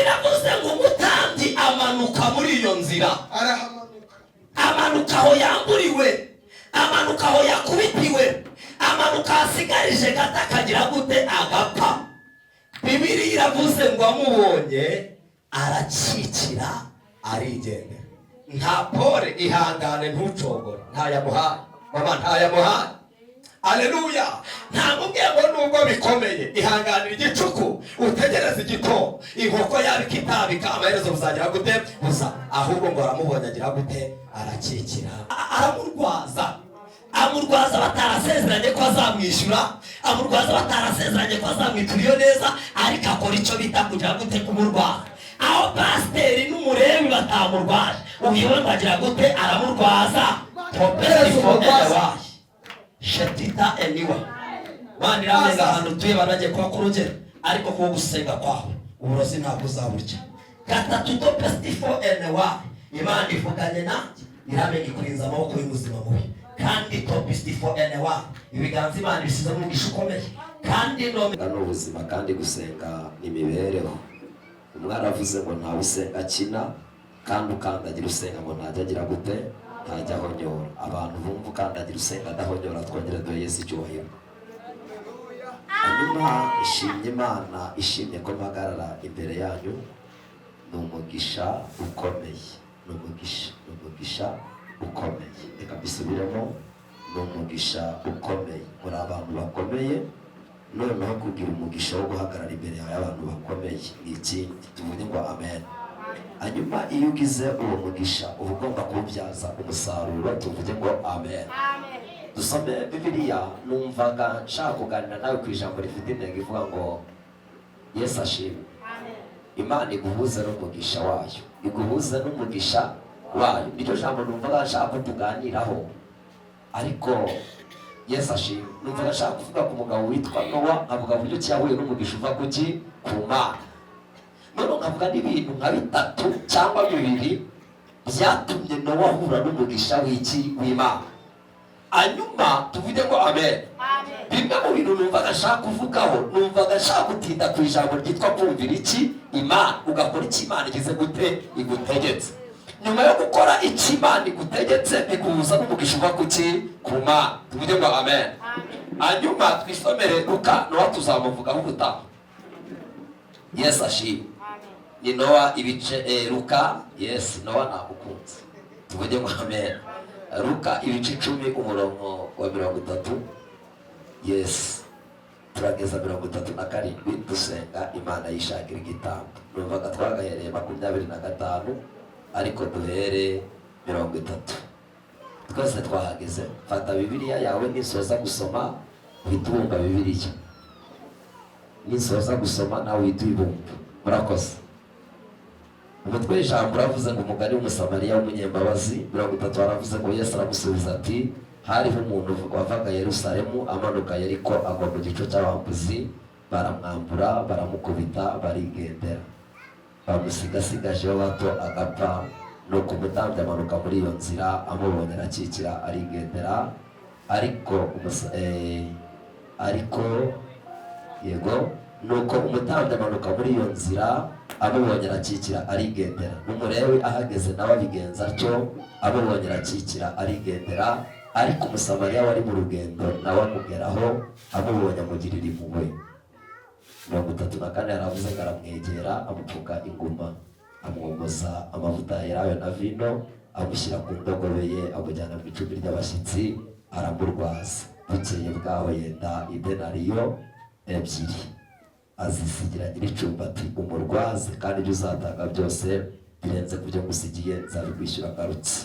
Biravuze ngo umutambyi amanuka muri iyo nzira, amanuka aho yamburiwe, amanuka aho yakubitiwe, amanuka hasigarije gato akagira gute agapfa. Bibiliya iravuze ngo amubonye aracikira arigendera. Nta pole, ihangane ntucogora, ntayamuhaye mama, ntayamuhaye. Haleluya. Ntamubwiye ngo nubwo bikomeye ihanganira igicuku, utegereze igitondo, inkoko yabika itabika, amaherezo buzagira gute buza. Ahubwo ngo aramubonye agira gute aracikira, aramurwaza, amurwaza batarasezeranye ko azamwishyura, amurwaza batarasezeranye ko azamwishyura iyo neza, ariko akora icyo bita kugira gute kumurwaza. Aho pasiteri n'umurebi batamurwaje, uyu ngo agira gute aramurwaza. Shetita eniwa wanira menga hano tuye baraje kwa kurugera, ariko ko gusenga kwawe uburozi ntabwo uzaburya. Gatatu to pestifo enewa, Imana ivuganye nanjye iramenye kurinza amaboko y'ubuzima mubi, kandi to pestifo enewa ibiganza Imana bisize mu gisho ukomeye, kandi no ubuzima kandi gusenga n'imibereho. Umwana avuze ngo ntawe usenga akina, kandi ukandagira usenga ngo ntajya agira gute ntajya ahonyora. Abantu bumva ukandagira usenga adahonyora, twongere duhe Yesu icyubahiro. Hanyuma ishimye Imana, ishimye ko mpagarara imbere yanyu. Ni umugisha ukomeye, ni umugisha ukomeye. Reka mbisubiremo, ni umugisha ukomeye. Muri abantu bakomeye, noneho kugira umugisha wo guhagarara imbere y'abantu bakomeye ni ikindi. Tuvuge ngo amen. Hanyuma iyo ugize uwo mugisha uba ugomba kuwubyaza umusaruro. Tuvuge ngo amen. Dusome Bibiliya. Numvaga nshaka kuganira nawe ku ijambo rifite intego ivuga ngo Yesu ashimwe. Imana iguhuze n'umugisha wayo, iguhuze n'umugisha wayo. Iryo jambo numvaga nshaka kutuganiraho, ariko Yesu ashimwe. Numvaga nshaka kuvuga ku mugabo witwa Nowa, nkavuga buryo ki yahuye n'umugisha uva kuki ku Mana. None nkavuga n'ibintu nka bitatu cyangwa bibiri byatumye Nowa ahura n'umugisha w'iki w'Imana. Hanyuma tuvuge ngo amen. Bimwe mu bintu numvaga nshaka kuvugaho, numvaga nshaka gutinda ku ijambo ryitwa kumvira iki Imana, ugakora iki Imana igize gute igutegetse. Nyuma yo gukora iki Imana igutegetse, biguhuza n'umugisha uva kuki ku Mana. Tuvuge ngo amen. Hanyuma twisomere Luka. Nowa tuzamuvugaho ubutaha. Yesu ashimwe. Ni Nowa ibice Luka. Yes, Nowa namukunze. Tuvuge ngo amen. Luka ibice 10 umurongo wa 30. Yes, turageza 37 dusenga Imana yishakira igitambo. Numvaga twagahereye 25, ariko duhere 30. Twese twahageze. Fata Bibiliya yawe, nisoza gusoma uhitubumba Bibiliya, nisoza gusoma nawe uhitubumba. Murakoze. Umutwe w'ijambo uravuze ngo umugani w'umusamariya w'umunyembabazi. 30 aravuze ngo Yesu aramusubiza ati, hariho umuntu wavaga Yerusalemu amanuka Yeriko, agwa mu gico cy'abambuzi, baramwambura, baramukubita, barigendera, bamusigasigajeho bato agapfa. Nuko umutambyi amanuka muri iyo nzira, amubonye aracikira arigendera. Nuko umutambyi amanuka muri iyo nzira, amubonye aracikira arigendera. N'umulewi ahageze nawe abigenza atyo, amubonye aracikira arigendera. Ariko umusamariya wari mu rugendo nawe amugeraho, amubonye amugirira impuhwe. 34 yaravuze ngo aramwegera, amupfuka inguma, amwogoza amavuta yerayo na vino, amushyira ku ndogobe ye, amujyana mu icumbi ry'abashyitsi, aramurwaza. Bukeye bwaho yenda idenariyo 2, azisigira nyir'icumbi ati, umurwaze, kandi ibyo uzatanga byose birenze ku byo ngusigiye nzabikwishyura ngarutse.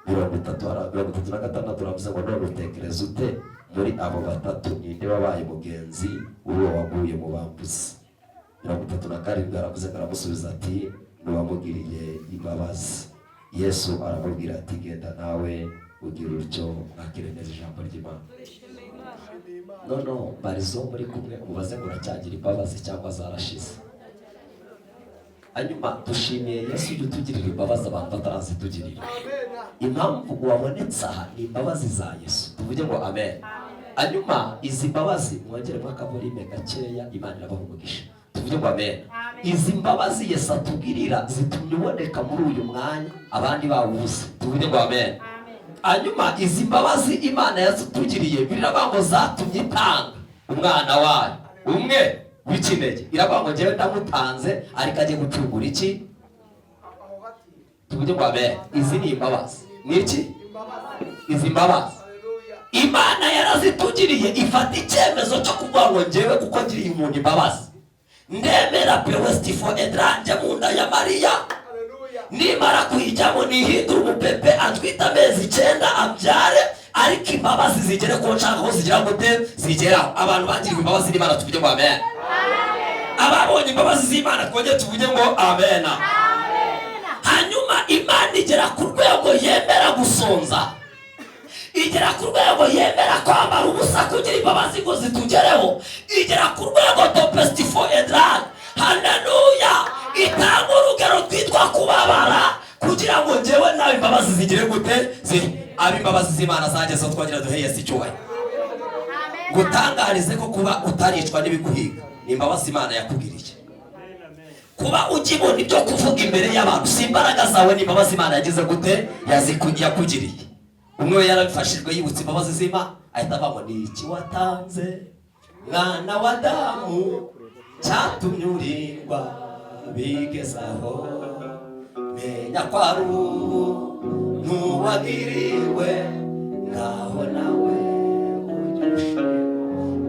36 turavuze ngo none utekereza ute muri abo batatu, ninde wabaye mugenzi uwo waguye mu bambuzi? 37 aravuze ngo aramusubiza ati, n'uwamugiriye imbabazi. Yesu aramubwira ati, genda nawe ugira utyo, mwakire neza ijambo ry'Imana. Noneho barizo muri kumwe umubaze ngo uracyagira imbabazi cyangwa zarashize? Hanyuma dushimiye Yesu ujye utugirira imbabazi abantu batarazitugirira. Impamvu wabonetse aha ni imbabazi za Yesu. Tuvuge ngo amen. Hanyuma izi mbabazi mwongere mwakaburime gakeya, Imana irabaha umugisha. tuvuge ngo amen. Izi mbabazi Yesu atugirira zitumye uboneka muri uyu mwanya abandi bawubuze, tuvuge ngo amen. Hanyuma izi mbabazi Imana yazitugiriye biravuga ngo zatumye itanga umwana wayo umwe w'ikinege. Iravuga ngo njyewe ndamutanze ariko agiye gucungura iki? Tuvuge ngo amen. Izi ni imbabazi. Ni iki? Izi mbabazi Imana yarazitugiriye, ifata icyemezo cyo kuvuga ngo njyewe kuko ngiriye umuntu imbabazi ndemera pewestifo edranje mu nda ya Mariya, nimara kuyijyamo nihindura umupepe atwita amezi 9 abyare, ariko imbabazi zigere ku nshaka aho zigira gute zigeraho. Abantu bagiriwe imbabazi n'Imana tuvuge ngo amen. Ababonye imbabazi z'Imana twongere tuvuge ngo amen. Hanyuma Imana igera ku rwego yemera gusonza, igera ku rwego yemera kwambara ubusa kugira imbabazi ngo zitugereho, igera ku rwego topestifo edran. Haleluya. Itanga urugero twitwa kubabara kugira ngo njyewe nawe imbabazi zigire gute abi imbabazi z'Imana zagezeho twagira duhe Yesu icyubahiro. Gutangarize ko kuba utaricwa n'ibiguhiga ni imbabazi Imana yakugiriye. Kuba ugibona ibyo kuvuga imbere y'abantu si imbaraga zawe, ni imbabazi Imana yagize gute yakugiriye. Umwe we yarabifashijwe yibutse imbabazi z'Imana ahita avuga ngo ni iki watanze mwana wa Adamu cyatumye urindwa bigezaho, menya ko ari ntuwagiriwe ngaho nawe ujyushe.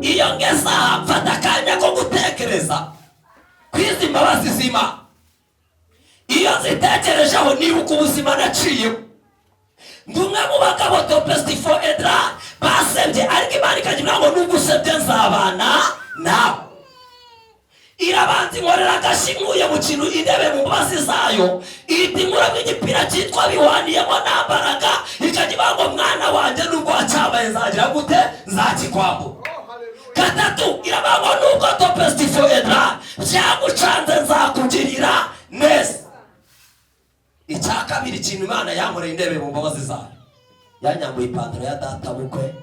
Iyo ngeza mfata akanya ko gutekereza kwizi imbabazi z'Imana. Iyo zitekerejeho nibuka ubuzima naciyeho. Ndumwe mu bagabo topestifo edra basebye, ariko Imana ikagira ngo nugusebye nzabana nawe. Irabanza inkorera agashinguye mu kintu indebe mu mbabazi zayo, itimura igipira cyitwa biwaniyemo nambaraga, ikagira ngo mwana wanjye nubwo wacyambaye nzagira gute nzakikwambura. Gatatu iravuga ngo nubwo topestifo edra byagucanze nzakugirira neza. Icya kabiri kintu Imana yankoreye indebe mu mbabazi zayo, yanyambuye ipantaro ya data bukwe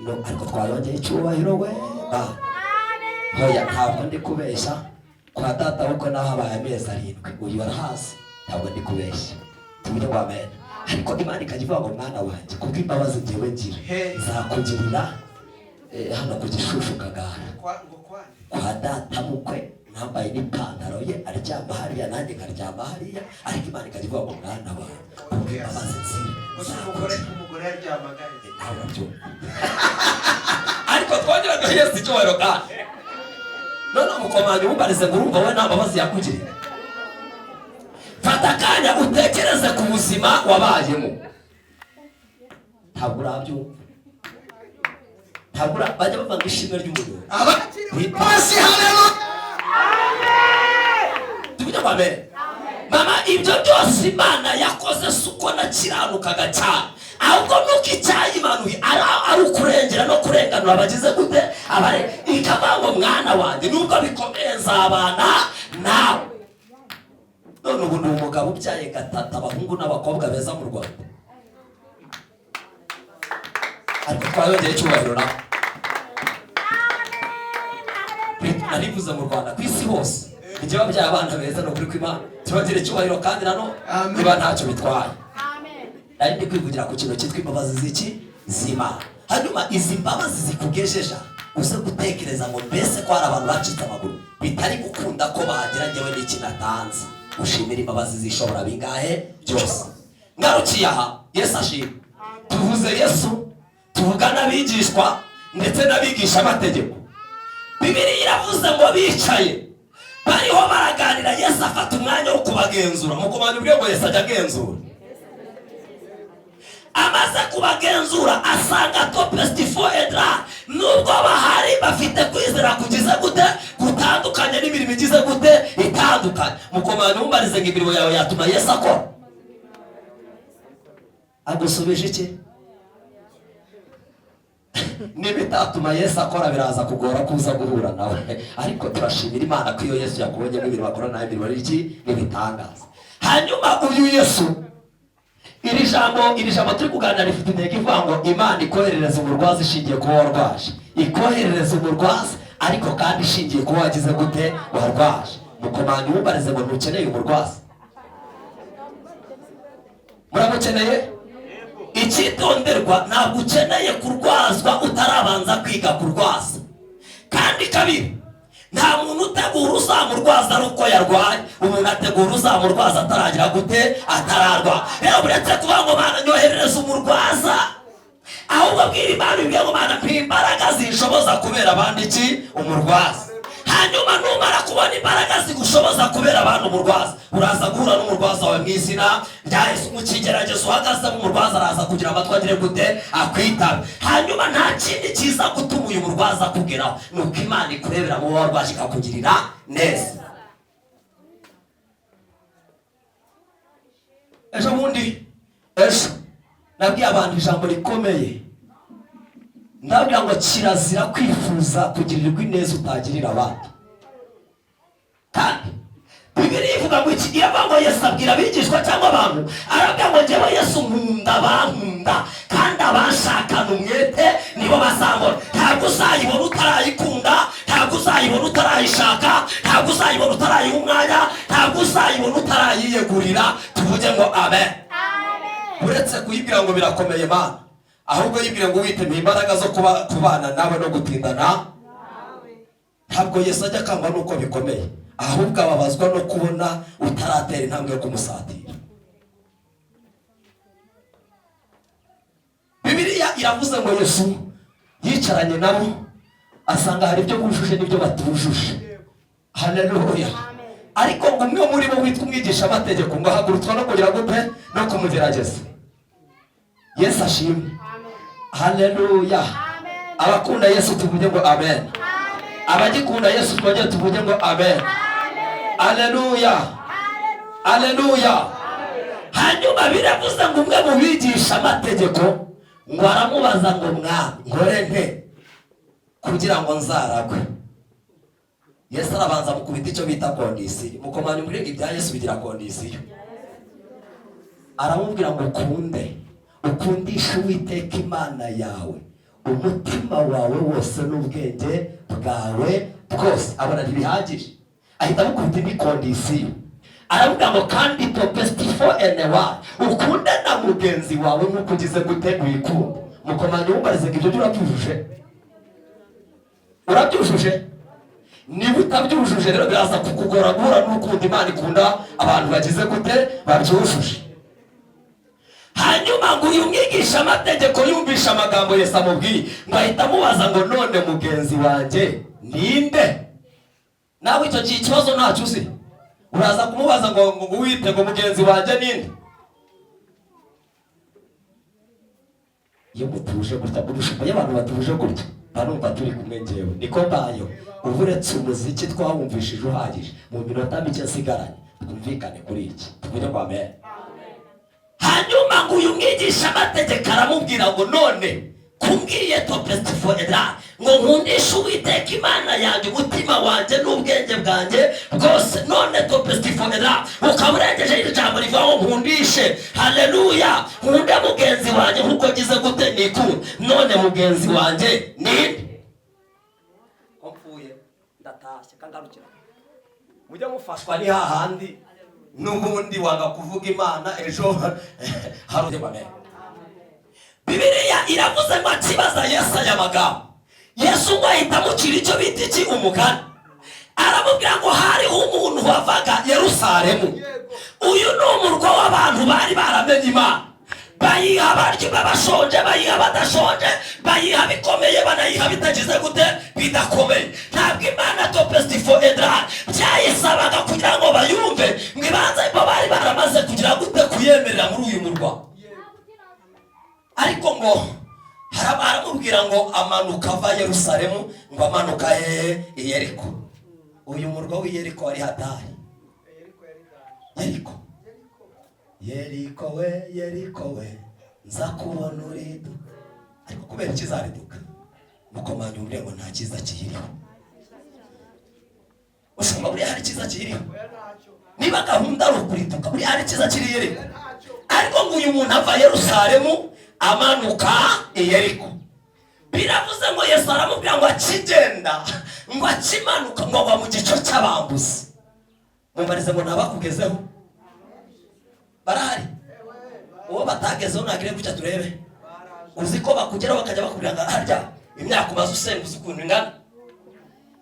no, ariko twayongeye icyubahiro we. Hoya ntabwo ndi kubeshya, kwa data bukwe naho habaye amezi 7 uyu arahazi, ntabwo ndi kubeshya tuvuge ngo amen. Ariko Imana ikagira ngo mwana wanjye kuko imbabazi njyewe ngira nzakugirira hano ku Gishushu Kagara kwa data bukwe nambaye n'ipantaro ye aryama hariya nanjye nkaryama hariya, ariko Imana ikagira ngo mwana wanjye kuko imbabazi nzira umugore yaryamaga ntabwo ariko twongera duheze icyubahiro kandi none umukomanya ubarize ngo urumva we nta mbabazi yakugirira. Fata akanya utekereze ku buzima wabayemo. Ntabwo urabyumva, ntabwo bajya bavanga ishimwe ry'umuriro basi. Haleluya. Tuvuge ngo amen. Mama, ibyo byose Imana yakoze suko nakiranukaga cyane, ahubwo nuko icyayimanuye ari ukurengera no kurenganura abagize gute abare. Ikavuga ngo mwana wanjye nubwo bikomeye nzabana nawe. None ubu ni umugabo ubyaye 3 abahungu n'abakobwa beza mu Rwanda, ariko twayongeye icyubahiro nawe. Narivuze mu Rwanda ku isi hose njye babyaye abana beza no kuri kw'Imana tubagire icyubahiro kandi nano niba ntacyo bitwaye. Nari ndi kwivugira ku kintu cyitwa imbabazi z'iki z'Imana. Hanyuma izi mbabazi zikugejeje uze gutekereza ngo mbese ko hari abantu bacitse amaguru bitari gukunda ko bagira njyewe n'iki natanze. Ushimira imbabazi zishobora bingahe byose. Ngarukiye aha Yesu ashimwe. Tuvuze Yesu tuvuga n'abigishwa ndetse n'abigisha amategeko. Bibiliya iravuze ngo bicaye bariho baraganira, Yesu afata umwanya wo kubagenzura. Mukomanya ubwe ngo Yesu ajya agenzura. Amaze kubagenzura asanga topestifo edra nubwo bahari bafite kwizera kugize gute gutandukanye n'imirimo igize gute itandukanye. Mukomanya umbarize ngo imirimo yawe yatuma Yesu akora. Agusubije iki? Nibitatuma Yesu akora biraza kugora kuza guhura nawe, ariko turashimira Imana ko iyo Yesu yakubonye n'ibintu bakora nawe imirimo ari iki nibitangaza. Hanyuma uyu Yesu iri jambo turi kuganira rifite intego ivuga ngo Imana ikoherereza umurwazi ishingiye ku warwaje, ikoherereza umurwazi ariko kandi ishingiye kuba wagize gute warwaje. Mukomanya umubarize ngo ntukeneye umurwaza. Muramukeneye? Icyitonderwa, ntabwo ukeneye kurwazwa utarabanza kwiga kurwaza. Kandi kabiri, nta muntu utegura uzamurwaza ari uko yarwaye. Umuntu ategura uzamurwaza ataragira gute atararwa. Rero buretse kuvuga ngo Mana nyoherereza umurwaza, ahubwo abwira Imana ibyo ngo Mana mpa imbaraga zinshoboza kubera abandi iki umurwaza. Hanyuma numara kubona imbaraga zigushoboza kubera abantu umurwaza, uraza guhura n'umurwaza wawe mu izina rya Yesu. Mu kigeragezo uhagazemo umurwaza araza kugira amatwi agire gute akwitabe. Hanyuma nta kindi kiza gutuma uyu murwaza akugeraho, nuko Imana ikurebera mu warwaje ikakugirira neza. Ejo bundi nabwiye abantu ijambo rikomeye, ndabwira ngo kirazira kwifuza kugirirwa ineza utagirira abandi. Kandi Bibiliya ivuga ngo iki, iravuga ngo Yesu abwira abigishwa cyangwa abantu, arabwira ngo njyewe Yesu nkunda abankunda, kandi abanshakana umwete nibo bazabona. Ntabwo uzayibona utarayikunda, ntabwo uzayibona utarayishaka, ntabwo uzayibona utarayiha umwanya, ntabwo uzayibona utarayiyegurira. Tuvuge ngo amen. Uretse kuyibwira ngo birakomeye Mana, ahubwo yibwire ngo witeme imbaraga zo kubana nawe no gutindana. Ntabwo Yesu ajya akangwa nuko bikomeye, ahubwo ababazwa no kubona utaratera intambwe yo kumusatira. Bibiliya iravuze ngo Yesu yicaranye nabo asanga hari ibyo bujuje n'ibyo batujuje. Haleluya. Ariko ngo umwe muri bo witwa umwigisha amategeko ngo ahagurutswa no kugira gute no kumugerageza. Yesu ashimwe. Haleluya. Abakunda Yesu tuvuge ngo amen. Abagikunda Yesu twongere tuvuge ngo amen. Haleluya. Haleluya. Hanyuma biravuze ngo umwe mu bigisha amategeko ngo aramubaza ngo Mwami nkore nte kugira ngo nzaragwe. Yesu arabanza mukubita icyo bita kondisiyo. Mukomanya umuringa ibya Yesu bigira kondisiyo. Aramubwira ngo ukundisha Uwiteka Imana yawe umutima wawe wose n'ubwenge bwawe bwose. Abona ntibihagije, ahita amukubita indi kondisiyo. Aravuga ngo kandi topestifo enewa, ukunde na mugenzi wawe nk'uko ugize gute wikunda. Mukomanya umubarize ngo ibyo urabyujuje? Urabyujuje? Niba utabyujuje rero biraza kukugora guhura n'urukundo Imana ikunda abantu bagize gute babyujuje. Hanyuma ngo uyu mwigisha amategeko yumvisha amagambo Yesu amubwiye, ngo ahita amubaza ngo none mugenzi wanjye ninde? Nawe icyo kibazo ntacyo uzi, uraza kumubaza ngo wite ngo mugenzi wanjye ninde? Iyo mutuje gutya burusha y'abantu batuje gutya barumva turi kumwe njyewe niko mbayo. Ubu uretse umuziki twawumvishije uhagije, mu minota mike nsigaranye twumvikane kuri iki. Tuvuge ngo amen. Hanyuma ngo uyu mwigisha amategeko aramubwira ngo none kumbwiye topestifo edra ngo nkundishe Uwiteka Imana yanjye umutima wanjye n'ubwenge bwanjye bwose, none topestifo edra ukaba urengeje iri jambo rivuga ngo nkundishe. Haleluya. Nkunde mugenzi wanjye nk'uko ngize gute nikunda. None mugenzi wanjye ninde? Mpfuye ndatashye kangarukira mujye mufashwa ni hahandi n'ubundi wanga kuvuga Imana ejo hari amen. Bibiliya iravuze ngo akibaza Yesu aya magambo, Yesu ngo ahita amucira icyo bita iki umugani. Aramubwira ngo hariho umuntu wavaga Yerusalemu. Uyu ni umurwa w'abantu bari baramenye Imana, bayiha abarya babashonje, bayiha badashonje, bayiha bikomeye, banayiha bitagize gute bidakomeye. Ntabwo Imana topestifo edra byayisabaga kugira ngo bayumve, ngo ibanza ibo bari baramaze kugira gute kuyemerera muri uyu murwa. Ariko ngo aramubwira ngo amanuka ava Yerusalemu, ngo amanuka i Yeriko. Uyu murwa w'i Yeriko wari hatari. Yeriko we nza kubona uridu. Ariko kubera ikizariduka mukomanya umure ngo nta cyiza kiyiriho. Ushobora buri hari cyiza kiyiriho. Niba gahunda ari ukuriduka buri hari cyiza kiri Yeriko. Ariko ngo uyu muntu ava Yerusalemu amanuka i Yeriko. biravuze ngo Yesu aramubwira ngo akigenda ngo akimanuka ngo agwa mu gico cy'abambuzi. Mumbarize ngo nabakugezeho barahari? Uwo batagezeho nagire gutya turebe. Uzi ko bakugeraho bakajya bakubwira ngo harya imyaka umaze usenga uzi ukuntu ingana,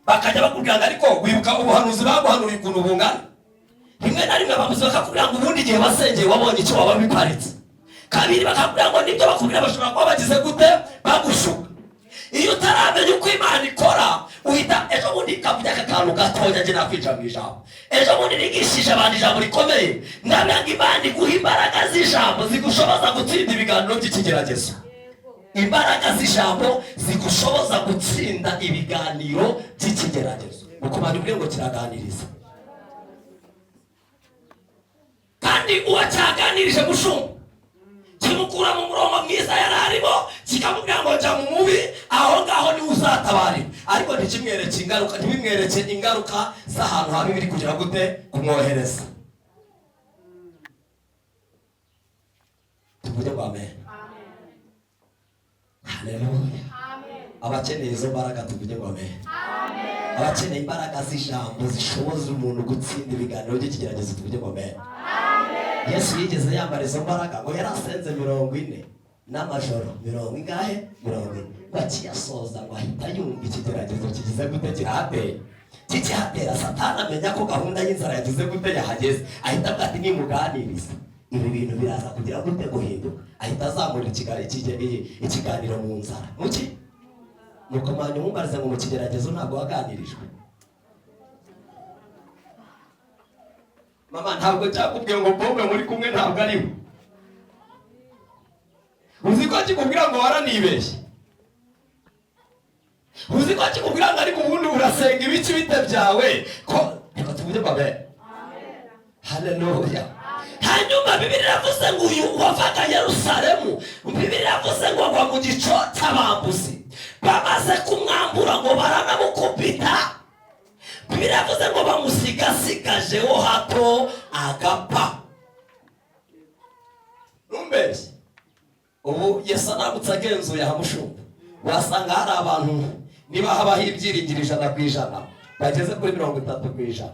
bakajya bakubwira ngo ariko wibuka ubuhanuzi baguhanuriye ukuntu bungana. Rimwe na rimwe abamuzi bakakubwira ngo ubundi igihe wasengeye wabonye icyo waba biparitse. Kabiri bakakubwira ngo nibyo bakubwira bashobora kuba bagize gute bagushuka. Iyo utaramenya uko Imana ikora uhita ejo bundi kavuga akantu gatonya nje nakwica mu ijambo. Ejo bundi nigishije abantu ijambo rikomeye ndabanga Imana iguha imbaraga z'ijambo zigushoboza gutsinda ibiganiro by'ikigeragezo. Imbaraga z'ijambo zigushoboza gutsinda ibiganiro by'ikigeragezo. Uko bari ngo kiraganiriza kandi uwacyaganirije mushumba kimukura mu murongo mwiza yararimo kikamubwira ngo jya mu mubi, aho ngaho ni uzatabarira. Ariko ntikimwereke ingaruka, ntibimwereke ingaruka z'ahantu habi biri kugira gute kumwohereza. Tuvuge ngo amen. Haleluya. Abakeneye izo mbaraga tuvuge ngo amen. Abakeneye imbaraga z'ijambo zishoboza umuntu gutsinda ibiganiro by'ikigeragezo tuvuge ngo amen. Yesu yigeze yambara izo mbaraga ngo yarasenze 40 n'amajoro 40 bakiyasoza ngo ahita yumva ikigeragezo kigize gute kirahateye. Kikihatera Satani amenya ko gahunda y'inzara yagize gute yahageze, ahita avuga ati nimuganiriza ibi bintu biraza kugira gute guhinduka. Ahita azamura ikiganiro mu nzara. Muki nuko manyu mumbarize ngo mu kigeragezo ntabwo waganirijwe. Mama ntabwo cyakubwiye ngo bombe muri kumwe ntabwo ariwe. Uzi ko kikubwira ngo waranibeshye. Uzi ko kikubwira ngo ariko ubundi urasenga ibiki bite byawe ko reka tuvuge babe. Amen. Haleluya. Hanyuma Bibiliya iravuze ngo uyu wavaga Yerusalemu, Bibiliya iravuze ngo agwa mu gico cy'abambuzi. Bamaze kumwambura ngo baranamukubita. Bibiliya iravuze ngo bamusigasigajeho hato agapfa. Numbeshye ubu Yesu anabutse agenzuye ahamushumba wasanga hari abantu niba habaho ibyiringiro 100% bageze kuri 30%.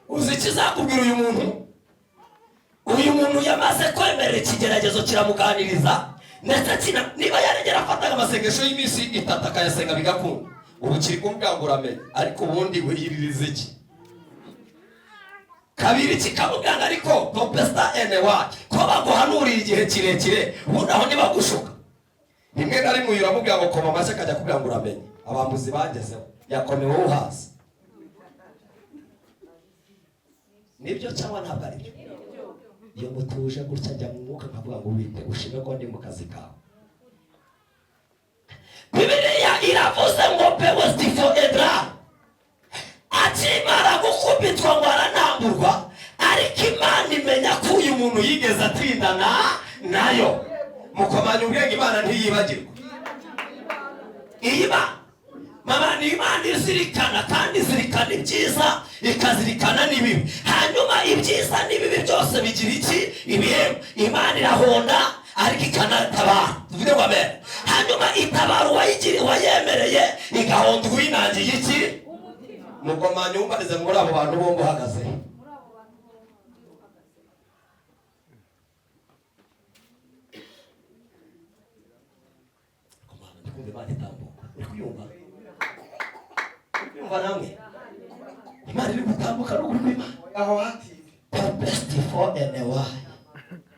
Uzi ikizakubwira uyu muntu yamaze kwemerera ikigeragezo kiramuganiriza ndetse niba yarengera afataga amasengesho y'iminsi 3 akayasenga bigakunda, ubu kiri kumubwira ngo uramenye ariko ubundi wiyiririza iki. Kabiri kikamubwira ariko Propesta NY ko baguhanuriye igihe kirekire ubundi aho nibagushuka. Rimwe na rimwe uramubwira ngo koma amashyi akajya kubwira ngo uramenye abambuzi bagezeho yakomewe uhazi. Nibyo cyangwa ntabwo ari byo? Iyo mutuje gutya jya mu mwuka nkavuga ngo wite ushime ko ndi mu kazi kawe. Bibiliya iravuze ngo Pewestifo Edra akimara gukubitwa ngo aranamburwa, ariko Imana imenya ko uyu muntu yigeze atindana nayo. Mukomanya ubwenge Imana ntiyibagirwa. Mama ni Imana izirikana kandi izirikana ibyiza ikazirikana n'ibibi. Hanyuma ibyiza n'ibibi byose bigira iki? Ibihembo. Imana irahonda ariko ikanatabara. Tuvuge ngo amen. Hanyuma itabara wayemereye igahonda uwinangiye iki? Mukomanya umbarize muri abo bantu bombi uhagaze. Komana ndikumva Imana itambuka. Uri kuyumva? Namwe Imana iri gutambuka no kurwima aho hati Propesta NY.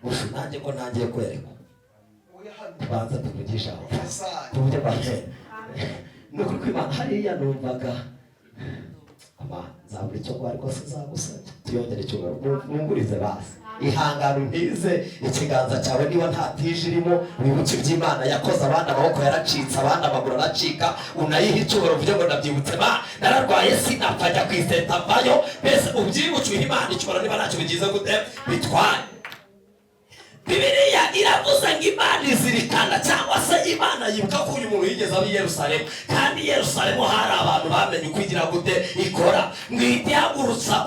Ubu nanjye ko ntangiye kwerekwa tubanza tuvugisha aho tuvuge bahe nuko kw'Imana hariya numvaga nzabura icyo ngo ariko sizagusabye tuyongere icyo mwungurize basi ihangano ntize ikiganza cyawe niba nta tije irimo wibuke iby'Imana yakoze. Abandi amaboko yaracitse, abandi amaguru aracika, unayiha icyubahiro uvuge ngo ndabyibutse nararwaye sinapfa njya kwiseta mvayo. Mbese ubyibuke Imana icyubahiro niba ntacyo bigize gute bitwaye. Bibiliya iravuze ngo Imana izirikana cyangwa se Imana yibuka ko uyu muntu yigeze aba i Yerusalemu, kandi i Yerusalemu hari abantu bamenye uko igira gute ikora. Ngo ihite ihagurutsa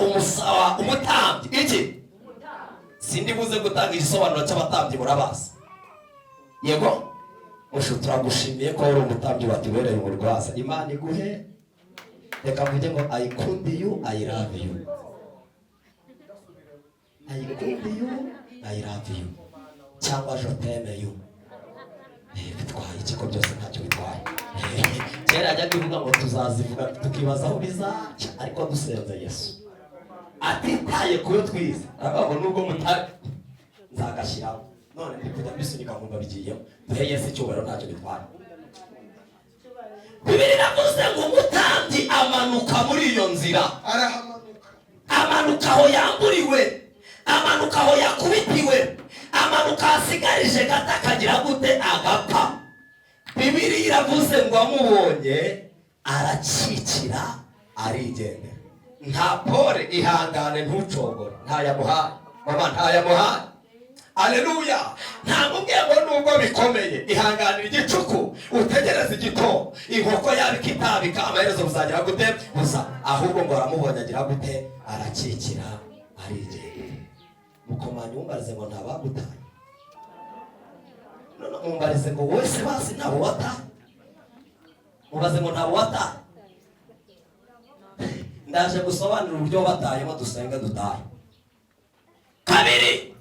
umutambyi iki sindi buze gutanga igisobanuro cy'abatambyi murabazi. Yego mushu turagushimiye ko uri umutambyi watubereye umurwaza. Imana iguhe, reka mvuge ngo I could you, I love you. I could you, I love you. Cyangwa je t'aime you. Bitwaye ikiko byose ntacyo bitwaye. Kera ajya kuvuga ngo tuzazivuga tukibaza aho bizaca, ariko dusenze Yesu atitaye kuyo twize ababo nubwo mutari nzagashyiraho none ndi kujya mbisunika nkumva bigiyemo. Duhe Yesu icyubahiro ntacyo bitwaye. Bibiri navuze ngo umutambyi amanuka muri iyo nzira, amanuka aho yamburiwe, amanuka aho yakubitiwe, amanuka asigarije gato akagira gute agapfa. Bibiri iravuze ngo amubonye aracikira arigendera. Nta pole, ihangane ntucogore, ntayamuhaye mama, ntayamuhaye. Aleluya. Ntamubwiye ngo nubwo bikomeye ihanganira igicuku, utegereze igito, inkoko yabika itabika, amaherezo buzagira gute buza. Ahubwo ngo aramubonye agira gute aracikira arigendera. Mukomanya umbarize ngo ntabagutaye, none umbarize ngo wese basi ntabo wataye, mubaze ngo ntabo wataye. Ndaje gusobanura uburyo batayemo dusenga dutaye. Kabiri,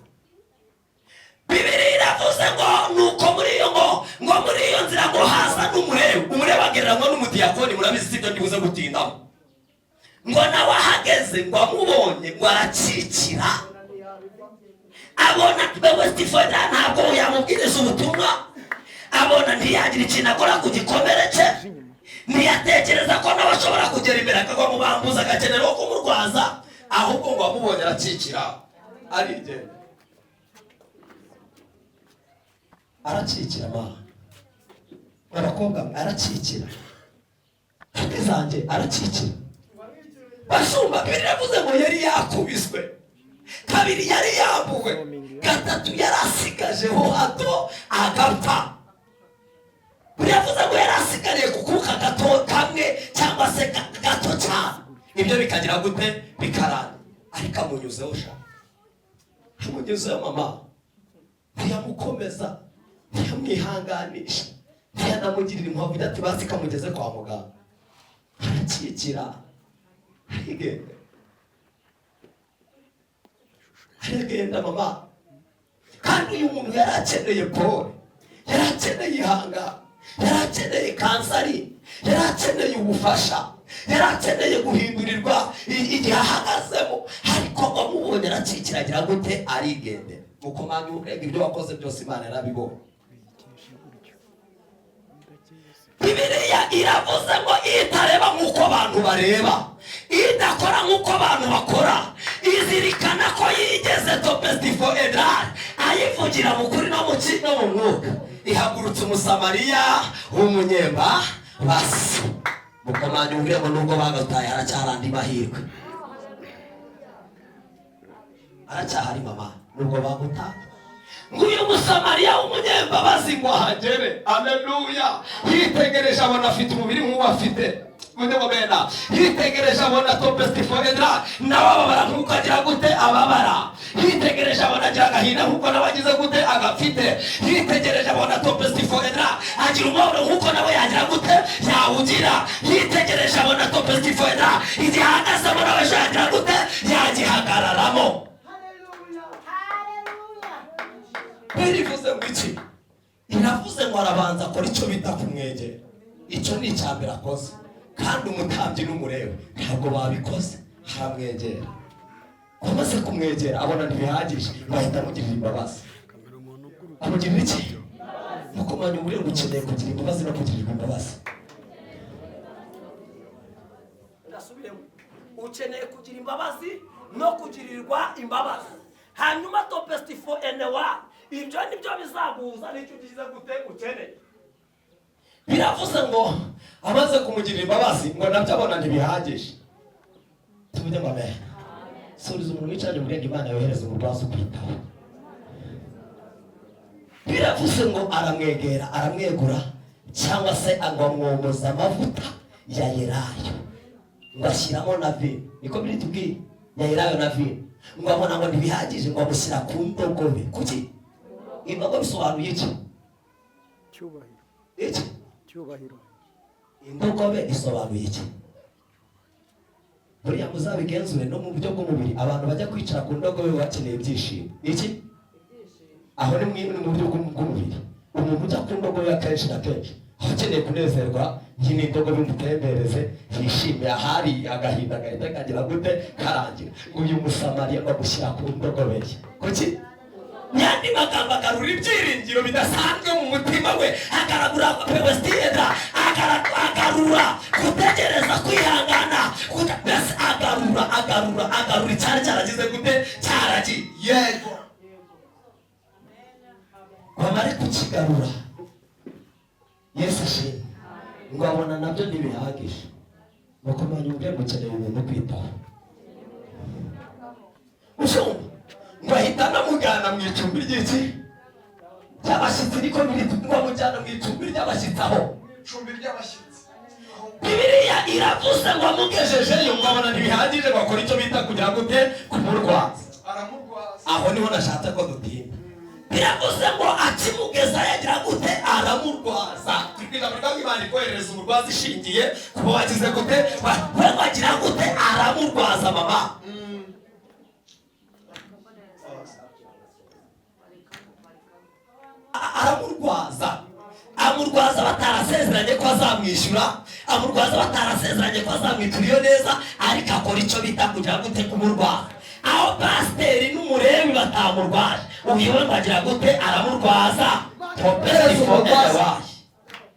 Bibiri iravuze ngo nuko muri iyo ngo muri iyo nzira ngo haza n'umurewe. Umurewe agereranywa n'umudiyakoni, murabizi sibyo ndibuze gutindamo. Ngo nawe ahageze ngo amubonye ngo aracikira, abona twewe Stifona ntabwo yamubwiriza ubutumwa, abona ntiyagira ikintu akora ku gikomere cye, ntiyatekereza ko nawe ashobora kugera imbere akagwa mu bambuza agakenera wo kumurwaza. Ahubwo ngo amubonye aracikira arigendera. Aracikira mama, abakobwa aracikira, nshuti zanjye aracikira. Bashumba Bibiri yavuze ngo yari yakubiswe, kabiri yari yambuwe, gatatu yari asigajeho hato agapfa. Biravuze ngo yari asigariye kukuka gato kamwe cyangwa se gato cyane, ibyo bikagira gute bikarana. Ariko amunyuzeho sha, amunyuzeho mama, ntiyamukomeza, ntiyamwihanganisha, ntiyanamugirira impuhwe ati basi kamugeze kwa muganga. Aracikira aragenda mama. Kandi uyu muntu yari akeneye pole, yari akeneye ihanga, yari akeneye kansari, yari akeneye ubufasha, yari akeneye guhindurirwa igihe ahagazemo. Ariko ngo amubonye aracikira agira gute arigendera. Mukomanya urega ibyo wakoze byose Imana yarabibonye. Bibiliya iravuze ngo itareba nk'uko abantu bareba, idakora nk'uko abantu bakora, izirikana ko yigeze topestifo edrari ayivugira mu kuri no mu kino mu mwuka. Ihagurutse umusamariya w'umunyemba basi. Mukomanya urega nubwo bagataye haracyarandi mahirwe, haracyahari mama nubwo bagutaye. Nguyu musamariya w'umunyembabazi ngo ahagere. Aleluya. Yitegereje abona afite umubiri nk'uwo afite, ngo bena yitegereje abona topestifo edra nawe ababara nk'uko agira gute ababara. Yitegereje abona agira agahinda nk'uko nawe agize gute agafite. Yitegereje abona topestifo edra agira umubabaro nk'uko nawe yagira gute yawugira. Yitegereje abona topestifo edra igihe ahagaze abona we yagira gute yagihagararamo. Birivuze ngo iki? Iravuze ngo arabanza akora icyo bita kumwegera. Icyo ni icyambere akoze, kandi umutambyi n'umurewe ntabwo babikoze. Haramwegera, amaze kumwegera abona ntibihagije, bahita amugirira imbabazi. Amugirira iki? Mukomanya umuriro ukeneye kugira imbabazi no kugirirwa imbabazi. Ndasubiremo, ukeneye kugira imbabazi no kugirirwa imbabazi. Hanyuma topestifo enewa ibyo nibyo bizaguza n'icyo ugize gute ukeneye. Biravuze ngo amaze kumugirira imbabazi ngo nabyo abona ntibihagije. Tuvuge ngo amen. Suriza umuntu wicaje mu bwenge Imana yohereza umurwaza kwitaho. Biravuze ngo aramwegera, aramwegura, cyangwa se agomwomoza amavuta ya Elayo ngo ashyiramo na vino. Niko biri tubwiye ya Elayo na vino. ngo abona ngo ntibihagije ngo amushyira ku ndogobe. Kuki? Indogobe bisobanuye iki? cyubahiro. Iki? Cyubahiro. Indogobe isobanuye iki? Buriya muzabigenzure no mu buryo bw'umubiri, abantu bajya kwicara ku ndogobe bakeneye ibyishimo. Iki? Aho ni mu buryo bw'umubiri. Umuntu ujya ku ndogobe akenshi na kenshi akeneye kunezerwa, nyine indogobe imutembereze yishime, ahari agahinda gahita kagira gute karangira. Uyu Musamariya bamushyira ku ndogobe ye. Kuki? Nyandi magambo agarura ibyiringiro bidasanzwe mu mutima we, agaragura pewestiyeda, agarura gutegereza, kwihangana, agarura icyari cyaragize gute cyaragiye. Yego bamare kukigarura, Yesu ashimwe, ngo abona nabyo ntibihagije. Nuko manyumve gukeneye umuntu kwitaho. Ushumba ngo ahita anamujyana mu icumbi ry'iki ry'abashyitsi, niko biri, ngo amujyana mu icumbi ry'abashyitsi. Aho icumbi ry'abashyitsi Bibiliya iravuze ngo amugejejeyo, ngo abona ntibihagije, bakora icyo bita kugira gute kumurwaza. Aho niho nashatse ko dutinda. Biravuze ngo akimugeza yagira gute aramurwaza. Ijambo ry'Imana ikohereza umurwaza ishingiye kuba wagize gute we wagira gute aramurwaza. Mama aramurwaza, amurwaza batarasezeranye ko azamwishyura, amurwaza batarasezeranye ko azamwitura iyo neza, ariko akora icyo bita kugira gute kumurwaza. Aho pasiteri n'umurebi batamurwaje, uyu we bagira gute aramurwaza.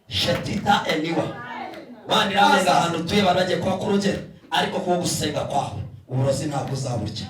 Shetita eniwa Mana iramenga ahantu tuye baragiye kwa kurugera, ariko kuwo gusenga kwawe uburozi ntabwo uzaburya.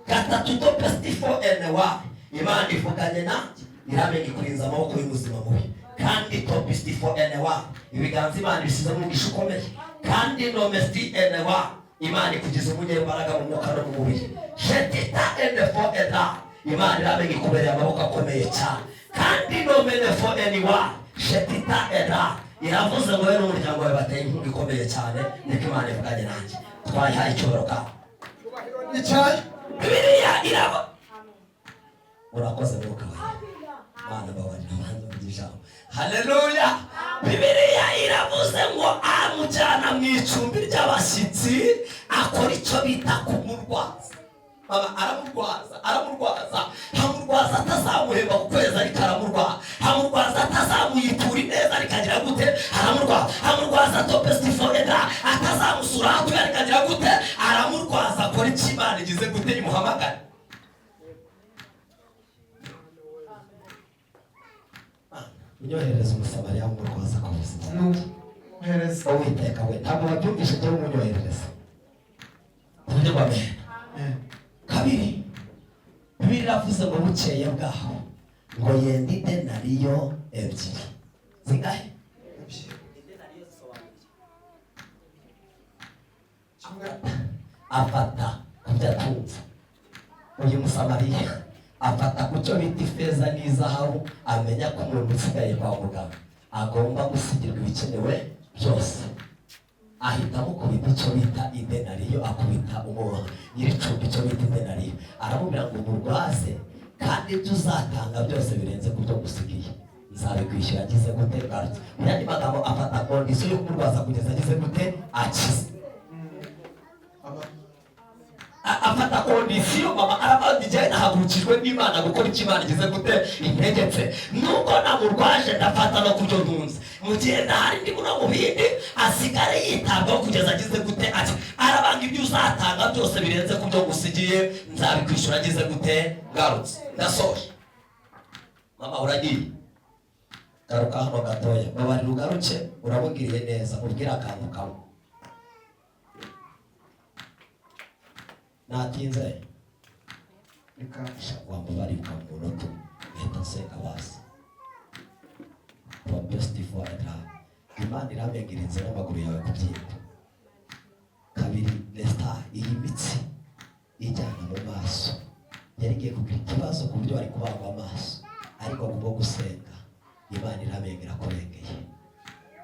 Gatatu topestifo enewa Imana ivuganye nanjye, iramenga ikurinza amaboko y'ubuzima bubi. Kandi topestifo enewa ibiganza Imana bisize mu gisho ukomeye. Kandi nomesti enewa Imana ikugize umunyembaraga mu mwuka no mu mubiri. Shetita enefo ena Imana iramenga ikubereye amaboko akomeye cyane. Kandi nomenefo eniwa Shetita ena iravuze ngo rero umuryango wawe bateye inkunga ikomeye cyane, niko Imana ivuganye nanjye. Twayihaye icyubahiro ka icyayi. Bibiliya irava urakoze mwuka wawe Mana babarira abanza kujijamo. Haleluya. Bibiliya iravuze ngo amujyana mu icumbi ry'abashyitsi, akora icyo bita kumurwaza. Mama aramurwaza, hamurwaza atazamuhemba ku kwezi ariko aramurwaza, hamurwaza atazamuyitura ineza ariko agira gute aramurwaza, hamurwaza topestifo eda atazamusura hatuye ariko agira gute aramurwaza. Akora icyo Imana igize gute imuhamagara. Unyohereza Umusamariya w'umurwaza ku buzima. Uhereza Uwiteka we ntabwo wabyumvishe byo umunyohereza. Uburyo bwa mbere. Kabiri, Bibiliya iravuze ngo bukeye bwaho ngo yenda idenariyo ebyiri. Zingahe? Idenariyo zisobanuye afata ku byo atunze. Uyu Musamariya afata ku cyo bita ifeza n'izahabu, amenya ko umuntu usigaye kwa muganga agomba gusigirwa ibikenewe byose. Ahitamo kubita icyo bita idenariyo, akubita nyir'icumbi icyo bita idenariyo, aramubwira ngo umurwaze, kandi ibyo uzatanga byose birenze ku byo gusigiye nzabikwishyura agize gute garutse. Mu yandi magambo afata kondisiyo yo kumurwaza kugeza agize gute akize. Afata kondisiyo. Mama arabadijyaye nahagurukijwe n'Imana gukora icyo Imana igize gute integetse. Nubwo namurwaje ndafata no kubyo ntunze, mu gihe ntahari ndi muno mu bindi asigare yitabwaho kugeza agize gute ati arabanga ibyo uzatanga byose birenze ku byo gusigiye nzabikwishyura agize gute garutse. Ndasoje. Mama uragiye, garuka hano gatoya, babarira ugaruke urabugiriye neza, ubwira akantu kamwe. Natinze nikasha kwamba bari kwa munoto leta seka basi topestifo eda Imana iramengerenze n'amaguru yawe kubyimba. Kabiri, leta iyi mitsi ijyana mu maso yari igiye kugira ikibazo ku buryo bari kubagwa amaso, ariko kubwo gusenga Imana iramengera kurengeye.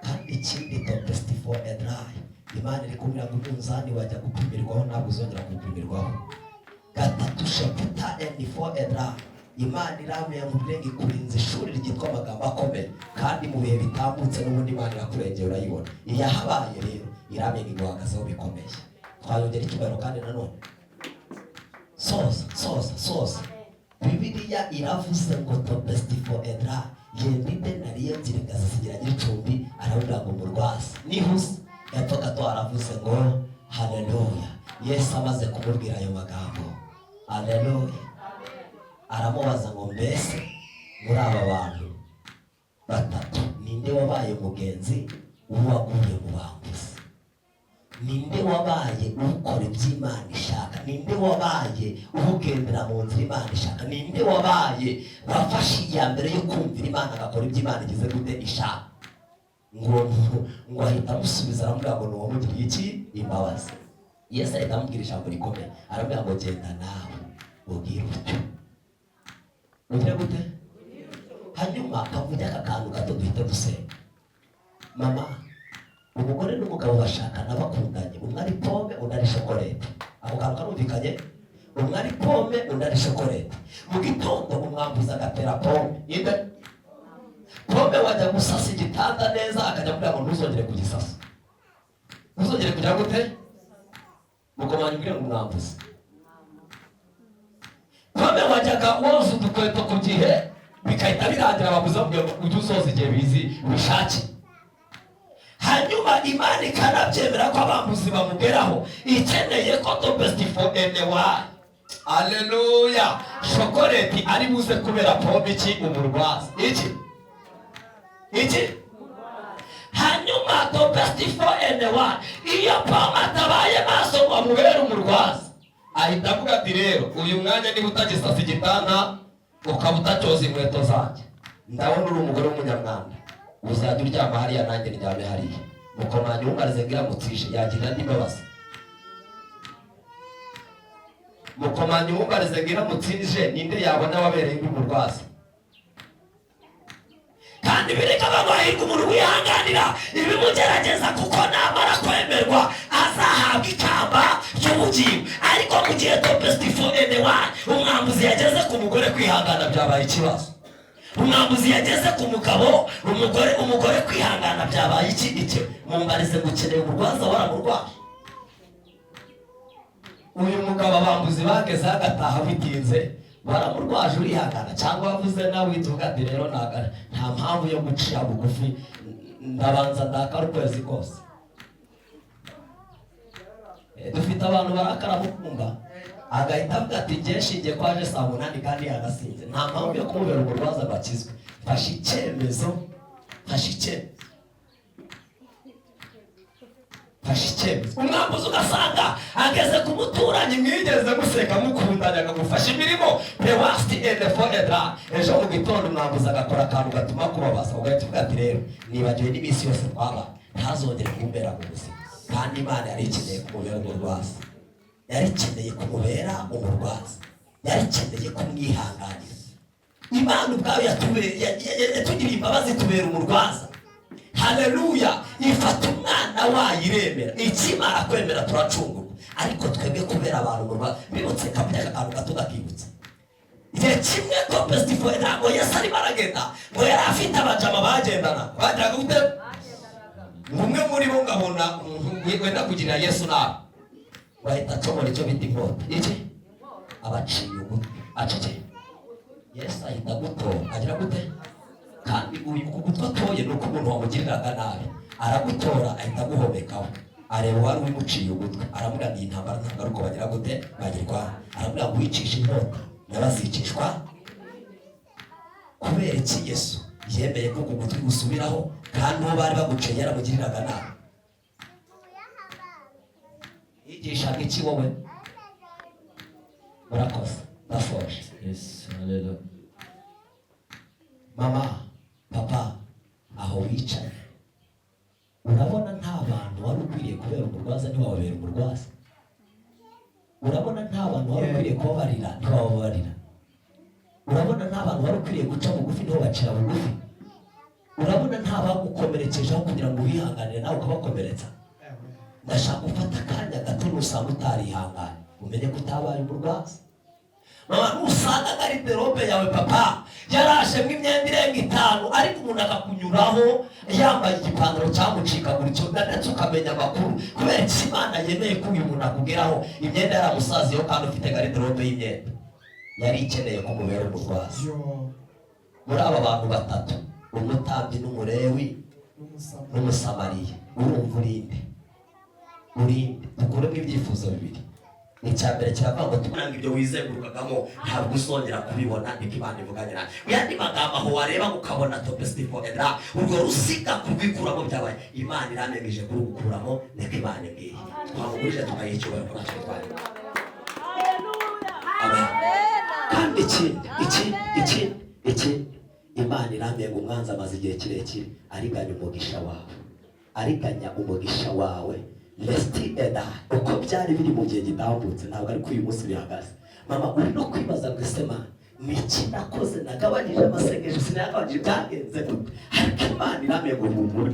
Kandi ikindi topestifo eda Imana iri kumira ngo umunzani wajya gupimirwaho ntabwo uzongera gupimirwaho. gatatu sheputa and for edra. Imana irame yamurenga ikurinze ishuri ryitwa amagambo akomeye kandi mu bihe bitambutse n'ubundi Imana irakurengera urayibona. Iyahabaye rero irame iguhagazeho bikomeye. Twayongera icyubahiro kandi nanone soza Bibiliya iravuze ngo to best for edra yendide nariye nzirigaza zigira gicumbi aravuga ngo murwasi nihuse yapfaga to aravuze ngo haleluya. Yesu amaze kumubwira ayo magambo haleluya aramubaza ngo mbese muri aba bantu batatu ninde wabaye mugenzi uwaguye mu bambuzi? Ninde wabaye ukora iby'Imana ishaka? Ninde wabaye ugendera mu nzira Imana ishaka? Ninde wabaye wafashe iya mbere yo kumvira Imana agakora iby'Imana igeze gute ishaka? ngo ahita amusubiza aramubwira ngo ni uwamugiriye iki? Imbabazi. Yesu ahita amubwira ijambo rikomeye aramubwira ngo genda nawe ubwire utyo. Ugire gute? Hanyuma akavuga aka kantu gato duhita dusenga. Mama, umugore n'umugabo bashakana bakundanye, umwe ari pome undi ari shokolete. Ako kantu karumvikanye? Umwe ari pome undi ari shokolete. Mu gitondo umwambuza agatera pome inde pome wajya gusasa igitanda neza akajya kugira ngo ntuzongere kugisasa. Ntuzongere kugira gute? Mukomanya kugira ngo umwambuze. Pome wajyaga woza udukweto ku gihe bikahita birangira abaguzi bavuga ngo ujye usoza igihe bizi ubishake. Hanyuma Imana ikanabyemera ko abambuzi bamugeraho ikeneye ko to best for anyone. Haleluya. Shokoleti ari buze kubera pome iki? Umurwaza. Iki? Hanyuma to best for anyone iyo pome atabaye maso ngo amubere umurwaza ahita avuga ati rero uyu mwanya niba utagisasa igitanda ukaba utacyoza inkweto zanjye ndabona uri umugore w'umunyamwanda uzajya uryama hariya nanjye ndyame hariya. Mukomanya umarize ngira mutishe yagira n'imbabazi. Mukomanya umarize ngira mutishe ninde yabona wabereye umurwaza? Kandi bireka babahirwa umuntu wihanganira ibimugerageza kuko namara kwemerwa azahabwa ikamba ry'ubugingo. Ariko mu gihe to best for anyone umwambuzi yageze ku mugore kwihangana byabaye ikibazo. Umwambuzi yageze ku mugabo umugore kwihangana byabaye iki? Mumbarize gukeneye umurwaza waramurwaje. Uyu mugabo abambuzi bageze agataha bitinze baramurwaje urihangana cyangwa wavuze nawe wituga ati rero nta mpamvu yo gucira bugufi ndabanza ndakara ukwezi kose. Dufite abantu barakara mukumva agahita avuga ati ngiye nshingiye ko aje saa 8 kandi yagasinze nta mpamvu yo kumubera umurwaza bakizwe. Fashe icyemezo. Umwambuzi ugasanga ageze ku muturanyi mwigeze guseka mukundanya akagufasha imirimo pewasti ende for edra. Ejo mu gitondo umwambuzi agakora akantu gatuma kubabaza ugahita uvuga ati rero nibagiwe n'iminsi yose twaba ntazongere kumbera mu buzima. Kandi Imana yari ikeneye kumubera umurwaza. Yari ikeneye kumubera umurwaza. Yari ikeneye kumwihanganira. Imana ubwayo yatugiriye imbabazi tubera umurwaza. Haleluya. Ifata umwana wayiremera ikimara kwemera turacungurwa. Ariko twebwe kubera abantu umurwaza bibutse kabya akantu gato gakibutse igihe kimwe to best for ntabwo Yesu ari baragenda ngo yari afite abajama bagendana bajyaga gute? Umwe muri bo ngabona wenda kugira Yesu nawe bahita acomora icyo bita inkota iki abaciye umutwe acece. Yesu ahita gutora agira gute? Kandi uyu kugutwa toye nuko umuntu wamugiriraga nabi aragutora ahita guhomekaho areba wari wimuciye ugutwe aramubwira ngo intambara ntabwo bagira gute bagirwa. Aramubwira ngo wicisha inkota n'abazicishwa kubera iki? Yesu yemeye ko kugutwi gusubiraho kandi uwo bari baguciye yaramugiriraga nabi. Yigishaga iki wowe? Murakoze ndafoje. Yes, haleluya. Mama, papa, aho wicaye urabona nta bantu wari ukwiriye kubera umurwaza ntiwababera umurwaza. Urabona nta bantu wari ukwiriye kubabarira ntiwababarira. Urabona nta bantu wari ukwiriye guca bugufi ntibacira bugufi. Urabona nta bagukomerekejeho kugira ngo wihanganire nawe ukabakomeretsa. Ndashaka gufata akanya gato nusanga utarihanganye umenye ko utabaye umurwaza. mama usanga garderobe yawe papa yarashemwe imyenda irenga 5 ariko umuntu akakunyuraho yambaye igipantaro cyamucikaguritse ndetse ukamenya amakuru kubera Imana yemeye ko uyu muntu akugeraho imyenda yaramusaziyeho kandi ufite garderobe y'imyenda yari ikeneye kumubera umurwazi. Muri aba bantu batatu umutambyi n'umurewi n'umusamariya urumva urinde dukuremo ibyifuzo bibiri. Icyambere kiravuga ngo tukuranga ibyo wizengurukagamo ntabwo usongera kubibona niko Imana ivuganye nawe. Yandi magambo aho wareba ukabona top still edra urwo rusika kubikuramo byabaye Imana iranemeje kuri gukuramo niko Imana ibwiye twamugurije tukayicubara kwa cyatwari. Amen. Kandi iki Imana irambiye ngo umwanzi amaze igihe kirekire ariganya umugisha wawe Lesti eda uko byari biri mu gihe gitambutse ntabwo ari uyu munsi bihagaze. Mama uri no kwibaza ngo Sema niki nakoze nagabanije amasengesho sinagabanije byagenze gute ariko Imana irambiye ngo humura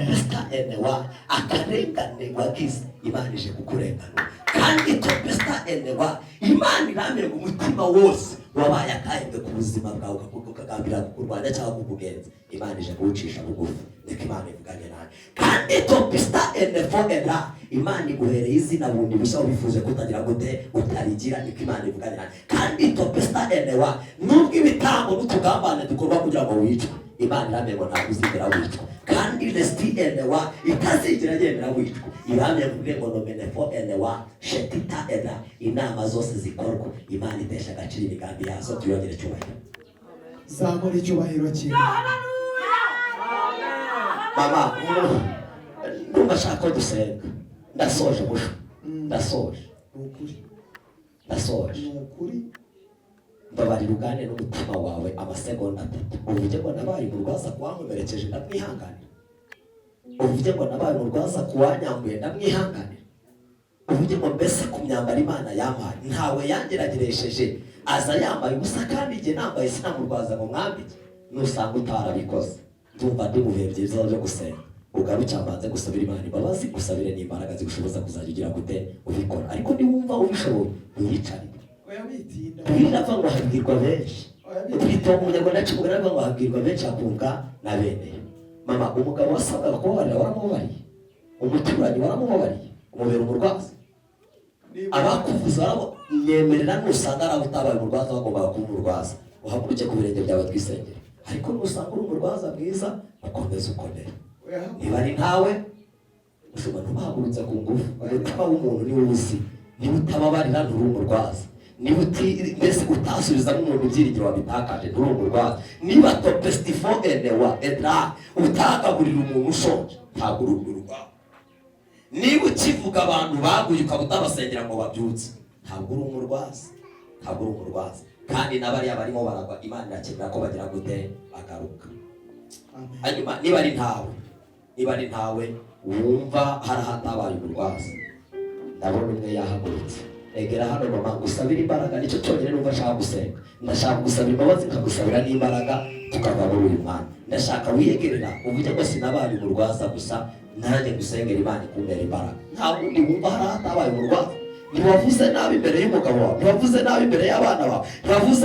Lesti eda wa akarengane wagize Imana ije kukurengana kandi Lesti eda wa Imana irambiye ngo umutima wose wabaye akahembwe ku buzima bwawe ukagambira kurwanya cyangwa kukugenza Imana ije kuwucisha bugufi niko Imana ivuganye nawe. Kandi Lesti eda Imana iguhereye izina bundi bushya ubifuze kutagira gute utarigira niko Imana ivuganye nawe. Kandi Lesti eda nubwo ibitambo n'utugambane dukorwa kugira ngo wicwe Imana irambiye ngo ntabwo uzigera wicwa. Kandi Lesti eda itazigera yemera wicwa irambiye ngo nomenefo eda shetita eda inama zose zikorwa Imana itesha agaciro imigambi yazo tuyongere cyubahiro. Zamura icyubahiro cye. Mama numva shaka dusenga ndasoje musho ndasoje mbabarira ugane n'umutima wawe amasegonda 3 uvuge ngo nabaye umurwaza kuwankomerekeje ndamwihanganira uvuge ngo nabaye umurwaza kuwanyambuye ndamwihanganira uvuge ngo mbese ku myambaro Imana yampaye ntawe yangerageresheje aza yambaye ubusa kandi igihe nambaye sinamurwaza ngo mwambike nusanga utarabikoze ndumva ndi mu bihe byiza byo gusenga ugaruka mbanze gusabira Imana imbabazi gusabire n'imbaraga zigushoboza kuzagira gute ubikora ariko niwumva ubishoboye uyicare birava ngo habwirwa benshi ubwitongo umunyarwanda cy'umugana ngo habwirwa benshi akumva na bene. Mama umugabo wasabaga kubabarira waramubariye umuturanyi waramubariye umubera umurwaza abakuvuza nyemerera nusanga arabutabaye umurwaza bagomba kumurwaza uhaguruke ku birenge byawe twisengera ariko nusanga uri umurwaza mwiza ukomeze ukomere niba ari ntawe ushobora ntubahagurutse ku ngufu umutima w'umuntu niwe uzi niba utababarira nturi umurwaza niba mbese utasubizamo umuntu ibyiringiro wabitakaje nturi umurwaza niba Lesti eda utagaburira umuntu ushonje ntabwo uri umurwaza niba ukivuga abantu baguye ukaba utabasengera ngo babyutse ntabwo uri umurwaza kandi n'abariya barimo baragwa Imana irakenera ko bagira gute bagaruka. Hanyuma niba ari ntawe wumva hari ahatabaye umurwaza ndabona umwe yahagurutse egera hano mama gusabira imbaraga nicyo cyonyine numva nshaka gusenga ndashaka gusabira imbabazi nkagusabira n'imbaraga tukava muri uyu mwanya ndashaka wiyegerera uvuge ngo sinabaye umurwaza gusa nanjye gusengera Imana ikumbera imbaraga nta wundi wumva hari ahatabaye umurwaza ntiwavuze nabi imbere y'umugabo wawe ntiwavuze nabi imbere y'abana bawe ntiwavuze